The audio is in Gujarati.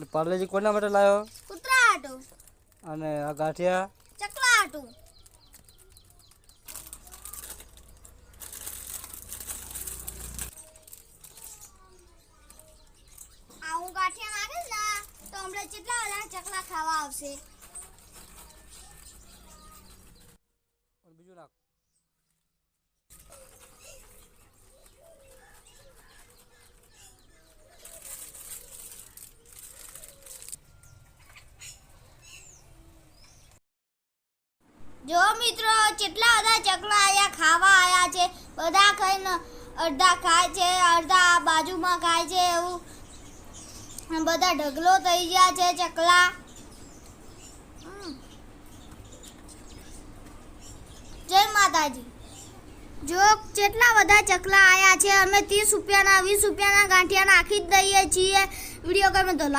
પાર્લેજી કોના માટે લાવ્યો? કૂતરા હાટુ. અને આ ગાંઠિયા? ચકલા હાટુ. આવું ગાંઠિયા નાખે ને તો હમણાં કેટલા બધા ચકલા ખાવા આવશે. બીજું નાખ. જો મિત્રો કેટલા બધા ચકલા આયા ખાવા આયા છે. બધા ખાઈને અડધા ખાય છે, અડધા બાજુમાં ખાય છે. એવું બધા ઢગલો થઈ ગયા છે ચકલા. જય માતાજી. જો કેટલા બધા ચકલા આયા છે. અમે 30 રૂપિયાના 20 રૂપિયાના ગાંઠિયા નાખી જ દઈએ છીએ. વિડીયો ગમે તો